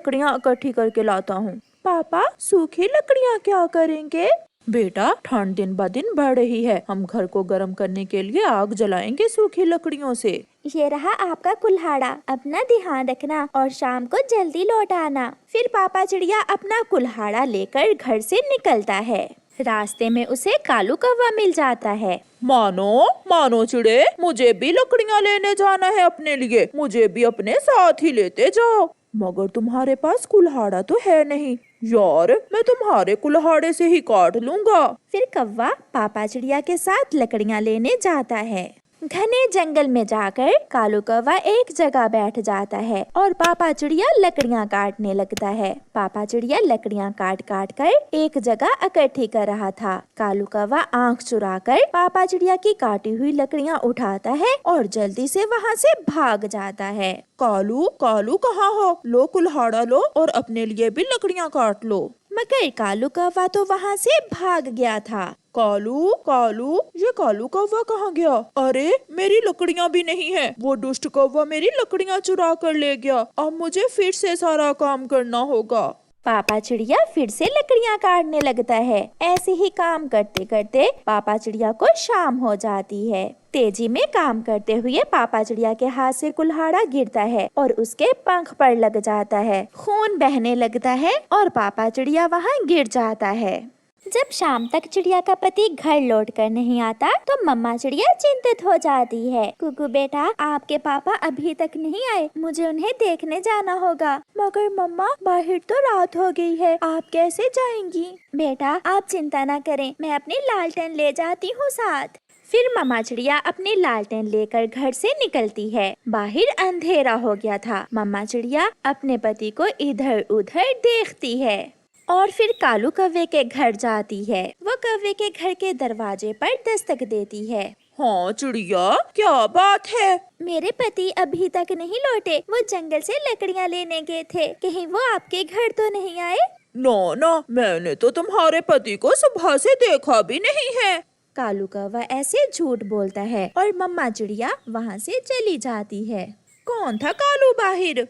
लकड़ियाँ इकट्ठी करके लाता हूँ। पापा, सूखी लकड़ियाँ क्या करेंगे? बेटा, ठंड दिन ब दिन बढ़ रही है, हम घर को गर्म करने के लिए आग जलाएंगे सूखी लकड़ियों से। ये रहा आपका कुल्हाड़ा, अपना ध्यान रखना और शाम को जल्दी लौट आना। फिर पापा चिड़िया अपना कुल्हाड़ा लेकर घर से निकलता है। रास्ते में उसे कालू कौवा मिल जाता है। मानो मानो चिड़े, मुझे भी लकड़ियाँ लेने जाना है अपने लिए, मुझे भी अपने साथ ही लेते जाओ। मगर तुम्हारे पास कुल्हाड़ा तो है नहीं। यार, मैं तुम्हारे कुल्हाड़े से ही काट लूंगा। फिर कौवा पापा चिड़िया के साथ लकड़ियाँ लेने जाता है। घने जंगल में जाकर कालू कौवा एक जगह बैठ जाता है और पापा चिड़िया लकड़ियाँ काटने लगता है। पापा चिड़िया लकड़ियाँ काट काट कर एक जगह इकट्ठी कर रहा था। कालू कौवा आंख चुराकर पापा चिड़िया की काटी हुई लकड़ियाँ उठाता है और जल्दी से वहाँ से भाग जाता है। कालू कालू, कहाँ हो? लो कुल्हाड़ा लो और अपने लिए भी लकड़ियाँ काट लो। मगर कालू कौवा तो वहाँ से भाग गया था। कालू कालू, ये कालू कौवा कहाँ गया? अरे, मेरी लकड़ियाँ भी नहीं है, वो दुष्ट कौवा मेरी लकड़ियाँ चुरा कर ले गया। अब मुझे फिर से सारा काम करना होगा। पापा चिड़िया फिर से लकड़ियाँ काटने लगता है। ऐसे ही काम करते करते पापा चिड़िया को शाम हो जाती है। तेजी में काम करते हुए पापा चिड़िया के हाथ से कुल्हाड़ा गिरता है और उसके पंख पर लग जाता है। खून बहने लगता है और पापा चिड़िया वहाँ गिर जाता है। जब शाम तक चिड़िया का पति घर लौट कर नहीं आता तो मम्मा चिड़िया चिंतित हो जाती है। कुकू बेटा, आपके पापा अभी तक नहीं आए, मुझे उन्हें देखने जाना होगा। मगर मम्मा, बाहर तो रात हो गई है, आप कैसे जाएंगी? बेटा, आप चिंता न करें, मैं अपनी लालटेन ले जाती हूँ साथ। फिर मम्मा चिड़िया अपनी लालटेन लेकर घर से निकलती है। बाहर अंधेरा हो गया था। मम्मा चिड़िया अपने पति को इधर उधर देखती है और फिर कालू कौवे के घर जाती है। वो कौवे के घर के दरवाजे पर दस्तक देती है। हाँ चिड़िया, क्या बात है? मेरे पति अभी तक नहीं लौटे, वो जंगल से लकड़ियाँ लेने गए थे, कहीं वो आपके घर तो नहीं आए? नो ना, मैंने तो तुम्हारे पति को सुबह से देखा भी नहीं है। कालू कौवा ऐसे झूठ बोलता है और मम्मा चिड़िया वहाँ से चली जाती है। कौन था कालू बाहिर?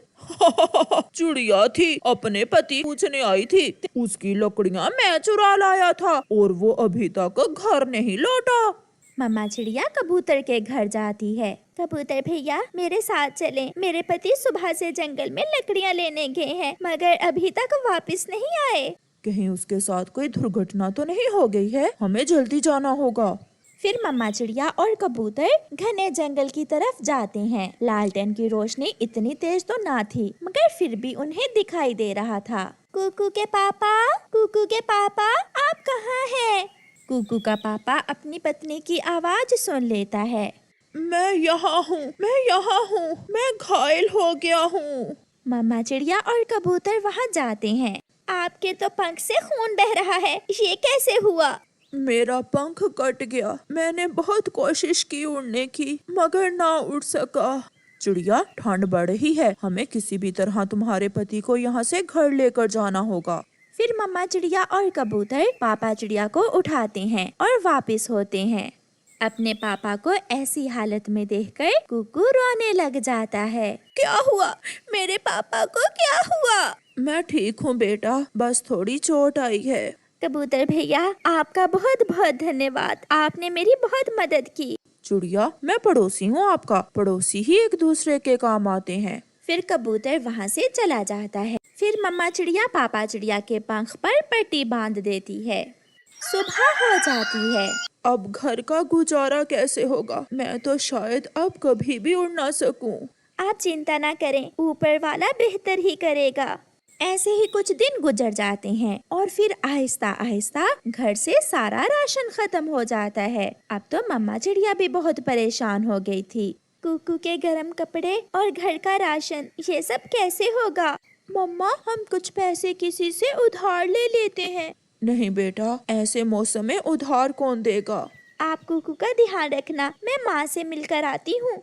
चिड़िया थी, अपने पति पूछने आई थी। उसकी लकड़ियाँ मैं चुरा लाया था और वो अभी तक घर नहीं लौटा। मम्मा चिड़िया कबूतर के घर जाती है। कबूतर भैया, मेरे साथ चलें, मेरे पति सुबह से जंगल में लकड़ियाँ लेने गए हैं मगर अभी तक वापस नहीं आए। कहीं उसके साथ कोई दुर्घटना तो नहीं हो गई है? हमें जल्दी जाना होगा। फिर मम्मा चिड़िया और कबूतर घने जंगल की तरफ जाते हैं। लालटेन की रोशनी इतनी तेज तो ना थी मगर फिर भी उन्हें दिखाई दे रहा था। कुकू के पापा, कुकू के पापा, आप कहाँ हैं? कुकू का पापा अपनी पत्नी की आवाज सुन लेता है। मैं यहाँ हूँ, मैं यहाँ हूँ, मैं घायल हो गया हूँ। मम्मा चिड़िया और कबूतर वहाँ जाते हैं। आपके तो पंख से खून बह रहा है, ये कैसे हुआ? मेरा पंख कट गया, मैंने बहुत कोशिश की उड़ने की मगर ना उड़ सका। चिड़िया, ठंड बढ़ रही है, हमें किसी भी तरह तुम्हारे पति को यहाँ से घर लेकर जाना होगा। फिर मम्मा चिड़िया और कबूतर पापा चिड़िया को उठाते हैं और वापस होते हैं। अपने पापा को ऐसी हालत में देखकर कुकू रोने लग जाता है। क्या हुआ? मेरे पापा को क्या हुआ? मैं ठीक हूँ बेटा, बस थोड़ी चोट आई है। कबूतर भैया, आपका बहुत बहुत धन्यवाद, आपने मेरी बहुत मदद की। चिड़िया, मैं पड़ोसी हूँ आपका, पड़ोसी ही एक दूसरे के काम आते हैं। फिर कबूतर वहाँ से चला जाता है। फिर मम्मा चिड़िया पापा चिड़िया के पंख पर पट्टी बांध देती है। सुबह हो जाती है। अब घर का गुजारा कैसे होगा? मैं तो शायद अब कभी भी उड़ ना सकूं। आप चिंता ना करें, ऊपर वाला बेहतर ही करेगा। ऐसे ही कुछ दिन गुजर जाते हैं और फिर आहिस्ता आहिस्ता घर से सारा राशन खत्म हो जाता है। अब तो मम्मा चिड़िया भी बहुत परेशान हो गई थी। कुकू के गरम कपड़े और घर का राशन, ये सब कैसे होगा? मम्मा, हम कुछ पैसे किसी से उधार ले लेते हैं। नहीं बेटा, ऐसे मौसम में उधार कौन देगा? आप कुकू का ध्यान रखना, मैं माँ से मिलकर आती हूँ।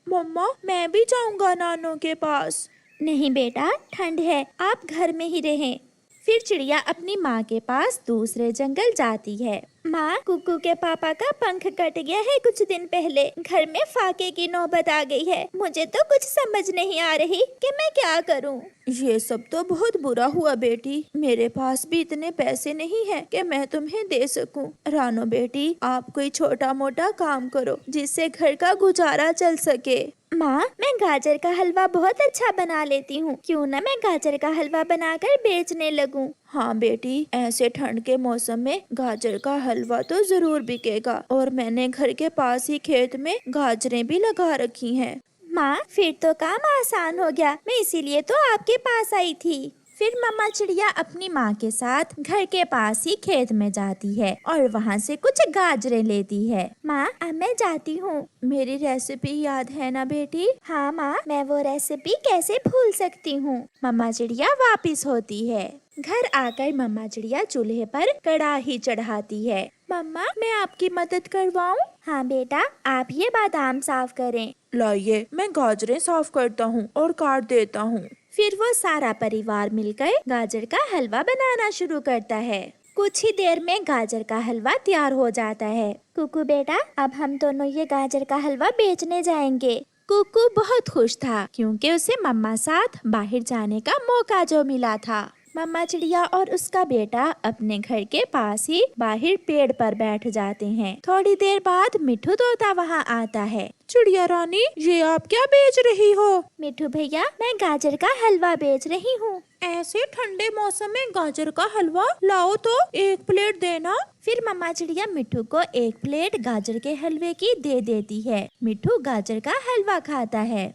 मम्मा, मैं भी जाऊँगा नानों के पास। नहीं बेटा, ठंड है, आप घर में ही रहें। फिर चिड़िया अपनी माँ के पास दूसरे जंगल जाती है। माँ, कुकू के पापा का पंख कट गया है कुछ दिन पहले। घर में फाके की नौबत आ गई है। मुझे तो कुछ समझ नहीं आ रही कि मैं क्या करूँ। ये सब तो बहुत बुरा हुआ बेटी। मेरे पास भी इतने पैसे नहीं हैं कि मैं तुम्हें दे सकूं। रानो बेटी, आप कोई छोटा मोटा काम करो जिससे घर का गुजारा चल सके। माँ, मैं गाजर का हलवा बहुत अच्छा बना लेती हूँ। क्यों ना मैं गाजर का हलवा बनाकर बेचने लगूं। हाँ बेटी, ऐसे ठंड के मौसम में गाजर का हलवा तो जरूर बिकेगा। और मैंने घर के पास ही खेत में गाजरें भी लगा रखी हैं। माँ, फिर तो काम आसान हो गया। मैं इसीलिए तो आपके पास आई थी। फिर मम्मा चिड़िया अपनी माँ के साथ घर के पास ही खेत में जाती है और वहाँ से कुछ गाजरें लेती है। माँ, अब मैं जाती हूँ। मेरी रेसिपी याद है ना बेटी? हाँ माँ, मैं वो रेसिपी कैसे भूल सकती हूँ। मम्मा चिड़िया वापिस होती है। घर आकर मम्मा चिड़िया चूल्हे पर कढ़ाई चढ़ाती है। मम्मा, मैं आपकी मदद करवाऊं? हाँ बेटा, आप ये बादाम साफ करें। लाइए, मैं गाजरें साफ करता हूँ और काट देता हूँ। फिर वो सारा परिवार मिलकर गाजर का हलवा बनाना शुरू करता है। कुछ ही देर में गाजर का हलवा तैयार हो जाता है। कुकू बेटा, अब हम दोनों ये गाजर का हलवा बेचने जाएंगे। कुकू बहुत खुश था क्योंकि उसे मम्मा साथ बाहर जाने का मौका जो मिला था। मम्मा चिड़िया और उसका बेटा अपने घर के पास ही बाहर पेड़ पर बैठ जाते हैं। थोड़ी देर बाद मिठू तोता वहाँ आता है। चिड़िया रानी, ये आप क्या बेच रही हो? मिठू भैया, मैं गाजर का हलवा बेच रही हूँ। ऐसे ठंडे मौसम में गाजर का हलवा? लाओ तो एक प्लेट देना। फिर मम्मा चिड़िया मिठू को एक प्लेट गाजर के हलवे की दे देती है। मिठू गाजर का हलवा खाता है।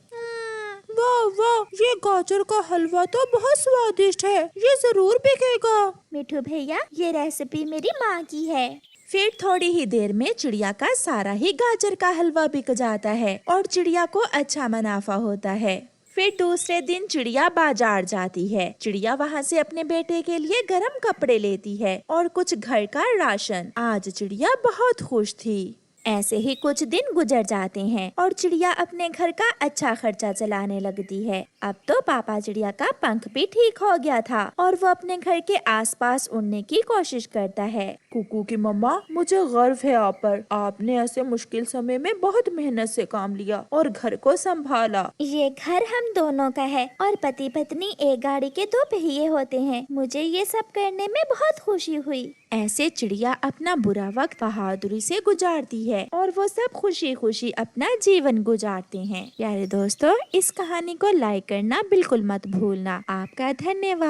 वाह वाह, ये गाजर का हलवा तो बहुत स्वादिष्ट है। ये जरूर बिकेगा। मिठू भैया, ये रेसिपी मेरी माँ की है। फिर थोड़ी ही देर में चिड़िया का सारा ही गाजर का हलवा बिक जाता है और चिड़िया को अच्छा मुनाफा होता है। फिर दूसरे दिन चिड़िया बाजार जाती है। चिड़िया वहाँ से अपने बेटे के लिए गर्म कपड़े लेती है और कुछ घर का राशन। आज चिड़िया बहुत खुश थी। ऐसे ही कुछ दिन गुजर जाते हैं और चिड़िया अपने घर का अच्छा खर्चा चलाने लगती है। अब तो पापा चिड़िया का पंख भी ठीक हो गया था और वो अपने घर के आसपास उड़ने की कोशिश करता है। कुकू की मम्मा, मुझे गर्व है आप पर। आपने ऐसे मुश्किल समय में बहुत मेहनत से काम लिया और घर को संभाला। ये घर हम दोनों का है और पति पत्नी एक गाड़ी के दो पहिए होते हैं। मुझे ये सब करने में बहुत खुशी हुई। ऐसे चिड़िया अपना बुरा वक्त बहादुरी से गुजारती है और वो सब खुशी खुशी अपना जीवन गुजारते हैं। प्यारे दोस्तों, इस कहानी को लाइक करना बिल्कुल मत भूलना। आपका धन्यवाद।